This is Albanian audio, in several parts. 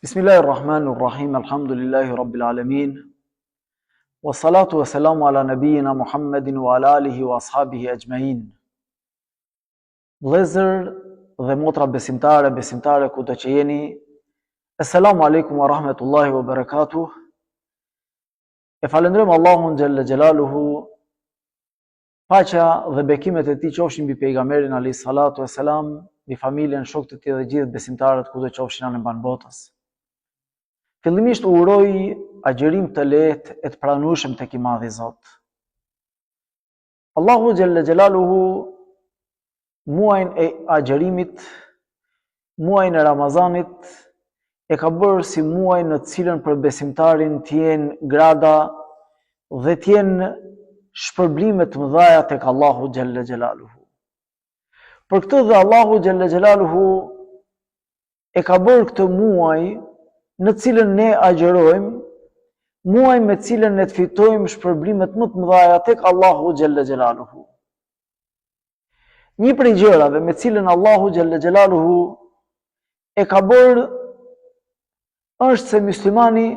Bismillahirrahmanirrahim, alhamdulillahi rabbil alamin, wa salatu wa salamu ala nabiyina Muhammedin wa ala alihi wa ashabihi ajmain. Vëllezër dhe motra besimtare ku të që jeni, assalamu alaikum wa rahmetullahi wa barakatuh. E falendrojmë Allahun xhalla xjalaluhu, paqja dhe bekimet e tij qofshin mbi pejgamberin alayhi salatu wassalam, mbi familjen, shokët e tij dhe gjithë besimtarët kudo qofshin anë mban botës. Fillimisht u uroj agjërim të lehtë e të pranueshëm tek i Madhi Zot. Allahu xhalla xjalaluhu muajin e agjërimit, muajin e Ramazanit, e ka bërë si muaj në të cilën për besimtarin t'jenë grada dhe t'jenë shpërblime të mëdha tek Allahu xhalla xjalaluhu. Për këtë dhe Allahu xhalla xjalaluhu e ka bërë këtë muaj në cilën ne agjërojmë, muaj me cilën ne të fitojmë shpërblimet më të mëdha tek Allahu xhalla xjalaluhu. Një prej gjërave me cilën Allahu xhalla xjalaluhu e ka bërë është se muslimani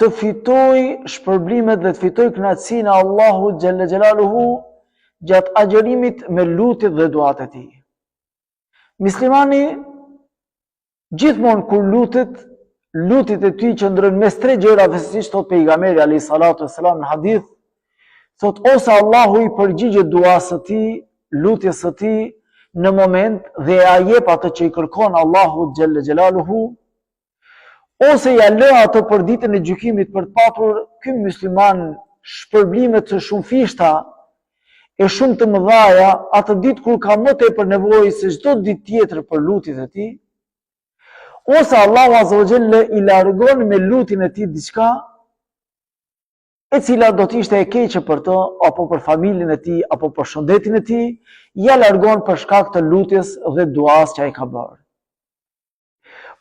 të fitojë shpërblimet dhe të fitojë kënaqësinë e Allahu xhalla xjalaluhu gjatë agjërimit me lutjet dhe duat e tij. Muslimani gjithmonë kur lutjet e tij qëndrojnë mes tre gjërave, siç thot pejgamberi alayhi salatu wassalam në hadith, thot ose Allahu i përgjigjet duas së tij, lutjes së tij në moment dhe ja jep atë që i kërkon Allahu xhalla xjalaluhu, ose ja lë atë për ditën e gjykimit për të patur ky musliman shpërblime të shumëfishta e shumë të mëdha atë ditë kur ka më tepër nevojë se çdo ditë tjetër për lutjet e tij, ose Allahu azza wa jalla i largon me lutjen e tij diçka e cila do të ishte e keqe për të, apo për familjen e tij, apo për shëndetin e tij, ja largon për shkak të lutjes dhe duas që ai ka bërë.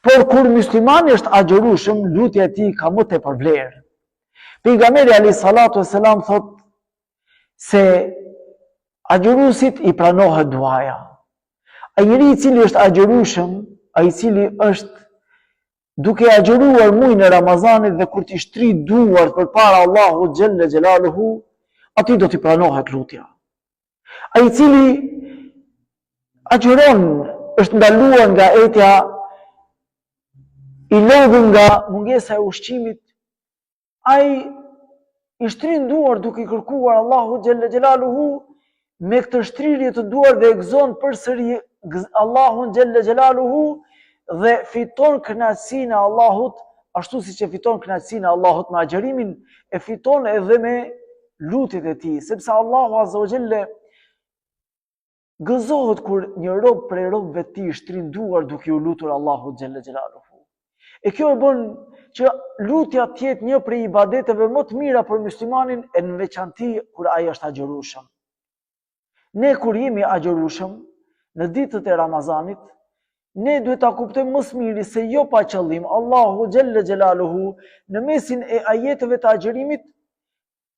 Por kur muslimani është agjërueshëm, lutja e tij ka më tepër vlerë. Pejgamberi alayhi salatu wassalam thot se agjëruesit i pranohet duaja. Ai njeriu i cili është agjërueshëm, ai i cili është duke agjëruar muajin e Ramazanit dhe kur t'i shtri duart përpara Allahu xhalla xjalaluhu, atij do t'i pranohet lutja. Ai i cili agjëron, është ndaluar nga etja, i lodhur nga mungesa e ushqimit, ai i shtrin duart duke i kërkuar Allahu xhalla xjalaluhu, me këtë shtrirje të duar dhe e gëzon përsëri Allahun xhalla xjalaluhu dhe fiton kënaqësinë e Allahut, ashtu siç e fiton kënaqësinë e Allahut me agjërimin, e fiton edhe me lutjet e tij, sepse Allahu azza wa jalla gëzohet kur një rob prej robëve të tij shtrin duar duke u lutur Allahut xhalla xjalaluhu. E kjo e bën që lutja të jetë një prej ibadeteve më të mira për muslimanin, e në veçanti kur ai është agjërueshëm. Ne kur jemi agjërueshëm në ditët e Ramazanit, ne duhet ta kuptojmë më së miri se jo pa qëllim Allahu xhalla xjalaluhu në mesin e ajeteve të agjërimit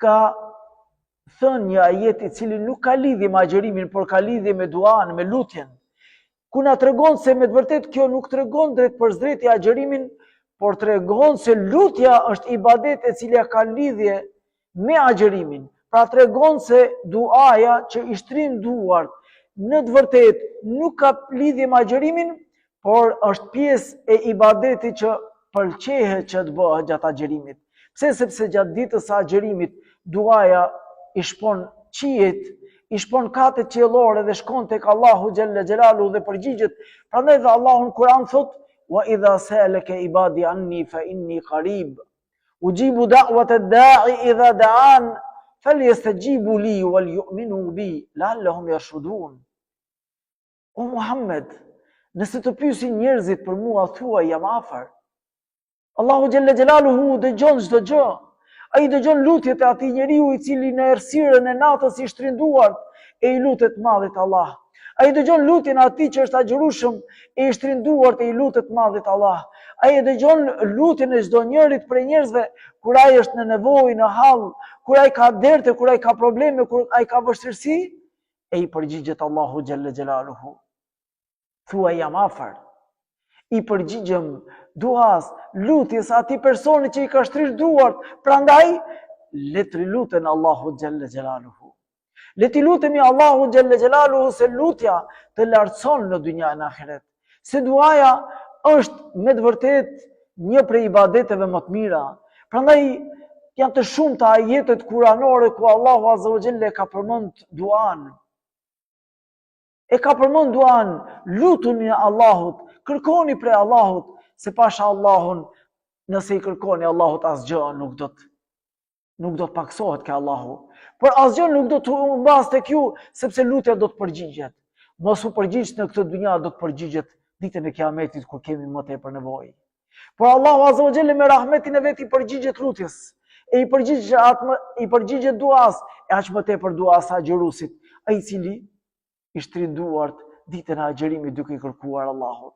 ka thënë një ajet i cili nuk ka lidhje me agjërimin, por ka lidhje me duan, me lutjen. Ku na tregon se me të vërtet kjo nuk tregon drejt për drejt agjërimin, por tregon se lutja është ibadet e cila ka lidhje me agjërimin. Pra tregon se duaja që i shtrim duart në të vërtet nuk ka lidhje me agjërimin, por është pjesë e ibadetit që pëlqehet që të bëhet gjatë agjërimit. Pse? Sepse gjatë ditës së agjërimit duaja i shpon qiejt, i shpon katet qiellore dhe shkon tek Allahu xhalla xjalalu dhe përgjigjet. Prandaj dhe Allahu në Kur'an thot: "Wa idha sa'alaka ibadi anni fa inni qarib, ujibu da'wata ad-da'i idha da'an, falyastajibu li wal yu'minu bi la'allahum yarshudun." O Muhammed, nëse të pyesin njerëzit për mua, thuaj jam afër. Allahu xhalla xjalaluhu dëgjon çdo gjë. Ai dëgjon lutjet e atij njeriu i cili në errësirën e natës i shtrin duart e i lutet Madhit Allah. Ai dëgjon lutjen e atij që është agjërueshëm e i shtrin duart e i lutet Madhit Allah. Ai dëgjon lutjen e çdo njërit prej njerëzve kur ai është në nevojë, në hall, kur ai ka derte, kur ai ka probleme, kur ai ka vështirësi, e i përgjigjet Allahu xhalla xjalaluhu. Thuaj jam afër. I përgjigjem duas, lutjes atij personi që i ka shtrish duart. Prandaj le të lutën Allahu xhalla xhelaluhu. Le të lutemi Allahu xhalla xhelaluhu se lutja të lartëson në dynja e në ahiret. Se duaja është me të vërtet një prej ibadeteve më të mira. Prandaj janë të shumta ajetet kuranore ku Allahu azza wa jalla ka përmend duan. E ka përmend duan, lutuni Allahut, kërkoni prej Allahut, se pasha Allahun, nëse i kërkoni Allahut asgjë nuk do të paksohet ke Allahu. Por asgjë nuk do të humbas tek ju, sepse lutja do të përgjigjet. Mos u përgjigj në këtë dynja, do të përgjigjet ditën e Kiametit kur kemi më tepër nevojë. Por Allahu azza wa jalla me rahmetin e vet i përgjigjet lutjes. E i përgjigjet duas, e aq më tepër duas agjërusit, ai i cili i shtrin duart ditën e agjërimit duke i kërkuar Allahut.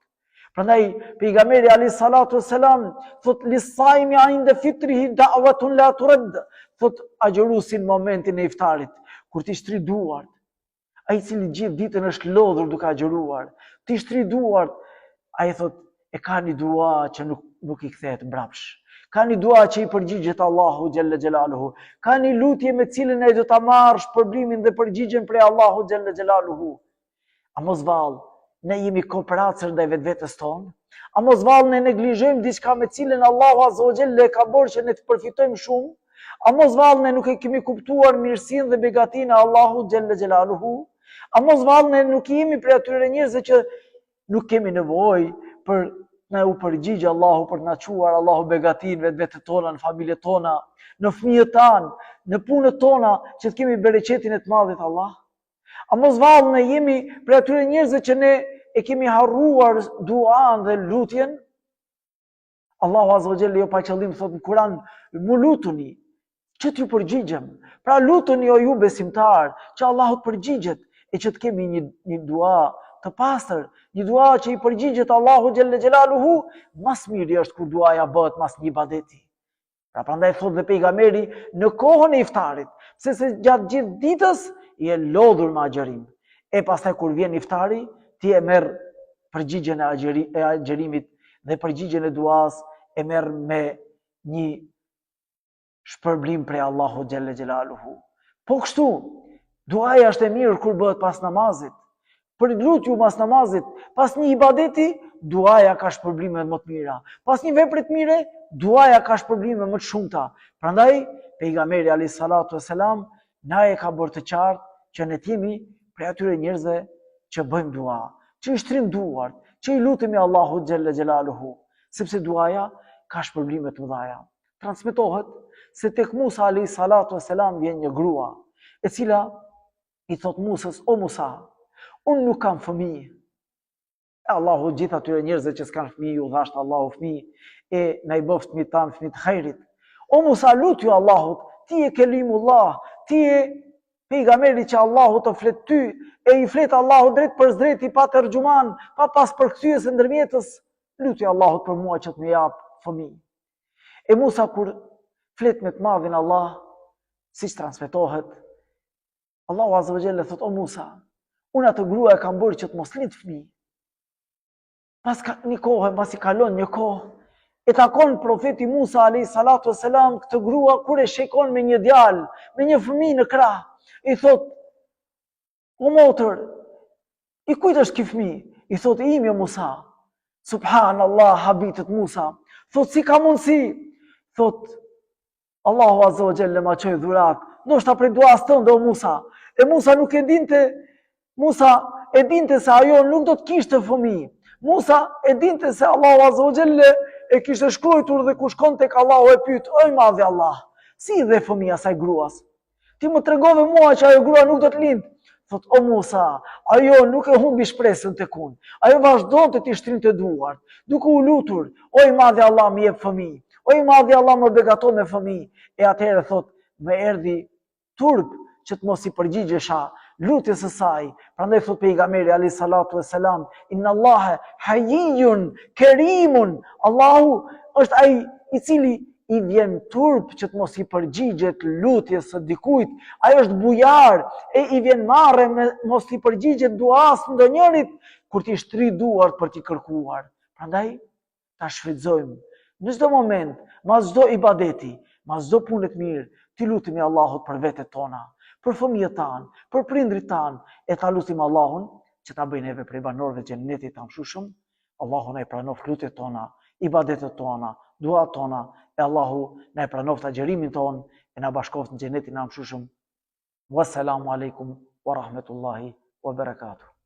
Prandaj pejgamberi alayhis salatu wassalam thot lis-saimi 'inda fitrihi da'watun la turad, thot agjërusi në momentin e iftarit, kur ti shtri duart, ai i cili gjithë ditën është lodhur duke agjëruar, ti shtri duart, ai thot e ka një dua që nuk i kthehet mbrapsh. Ka një dua që i përgjigjet Allahu xhalla xhelaluhu. Ka një lutje me cilën ai do ta marrë shpërblimin dhe përgjigjen prej Allahu xhalla xhelaluhu. A mos vallë, ne jemi kooperacer ndaj vetvetes tonë? A mos vallë ne neglizhojmë diçka me cilën Allahu azza wa jalla ka bërë që ne të përfitojmë shumë? A mos vallë ne nuk e kemi kuptuar mirësinë dhe begatinë e Allahu xhalla xhelaluhu? A mos vallë ne nuk jemi prej atyre njerëzve që nuk kemi nevojë për na u përgjigj Allahu për të na quar Allahu begatin vetët tona, në familjet tona, në fëmijët tanë, në punët tona, që të kemi bereqetin e të madhit Allah? A mos vallë ne jemi prej atyre njerëzve që ne e kemi harruar duan dhe lutjen? Allahu azza wa jalla jo pa qëllim thot në Kur'an, mu lutuni, që t'ju përgjigjem. Pra lutuni o ju besimtar, që Allahu të përgjigjet e që të kemi një dua të pastër, një dua që i përgjigjet Allahu xhalla xhelaluhu, mas miri është kur duaja bëhet mas një ibadeti. Pra prandaj thot dhe pejgamberi në kohën e iftarit, se gjatë gjithë ditës i e lodhur me agjërim. E pastaj kur vjen iftari, ti e merr përgjigjen e agjërimit dhe përgjigjen e duas e merr me një shpërblim prej Allahu xhalla xhelaluhu. Po kështu, duaja është e mirë kur bëhet pas namazit. Për lutju mas namazit, pas një ibadeti, duaja ka shpërblime më të mira. Pas një vepre të mire, duaja ka shpërblime më të shumta. Prandaj, pejgamberi alayhis salatu wassalam na e ka bërë të qartë që ne jemi prej atyre njerëzve që bëjmë dua, që i shtrim duart, që i lutemi Allahu xhalla xhelaluhu, sepse duaja ka shpërblime të mëdha. Transmetohet se tek Musa alayhis salatu wassalam vjen një grua, e cila i thot Musës, o Musa, unë nuk kam fëmijë. Allahu gjithë atyre njerëzve që s'kan fëmijë, u dhashtë Allahu fëmijë, e na i bëft fëmijët tanë fëmijë të khairit. O Musa, lutju Allahut, ti e kelimullah, ti e pejgamberi që Allahu të flet ty, e i flet Allahu drejt për drejt, pa tërgjuman, pa pas përkthyes e ndërmjetës, lutju Allahut për mua që të më jap fëmijë. E Musa kur flet me të madhin Allah, siç transmetohet, Allahu azza wa jalla thot, o Musa, unë atë grua e kam bërë që të mos lind fëmijë. Pas një kohë, pas i kalon një kohë, e takon profeti Musa alayhis salatu wassalam këtë grua kur e shikon me një djalë, me një fëmijë në krah. I thot, o motër, i kujt është ky fëmijë? I thot, i imi o Musa. Subhanallah, habitet Musa. Thot, si ka mundsi? Thot, Allahu azza wa jalla ma çoi dhurat. Ndoshta prej duas tënde o Musa. E Musa nuk e dinte. Musa e dinte se ajo nuk do të kishte fëmijë. Musa e dinte se Allahu azza wa jalla e kishte shkruar dhe ku shkon tek Allahu e pyet, o i madhi Allah, si dhe fëmia asaj gruas? Ti më tregove mua që ajo grua nuk do të lindë. Thot, o Musa, ajo nuk e humbi shpresën tek unë. Ajo vazhdonte të shtrinte duart, duke u lutur, o i madhi Allah më jep fëmijë. O i madhi Allah më begaton me fëmijë. E atëherë thot, më erdhi turp që të mos i përgjigjesha lutjes së saj. Prandaj thot pejgamberi alayhis salatu wassalam, inna Allaha hayyun kerimun. Allahu është ai i cili i vjen turp që të mos i përgjigjet lutjes së dikujt. Ai është bujar e i vjen marrë me mos i përgjigjet duas ndonjërit kur ti shtri duart për t'i kërkuar. Prandaj, ta shfrytëzojmë në çdo moment, mas çdo ibadeti, mas çdo punë të mirë, ti lutemi Allahut për vetët tona, për fëmijët tanë, për prindrit tanë, e ta lutim Allahun që ta bëjë neve prej banorëve të xhennetit të mëshushëm. Allahu na i pranoft lutjet tona, ibadetet tona, duat tona, e Allahu na i pranoft agjërimin ton, e na bashkoft në xhennetin e mëshushëm. Wassalamu alaikum wa rahmetullahi wa barakatuh.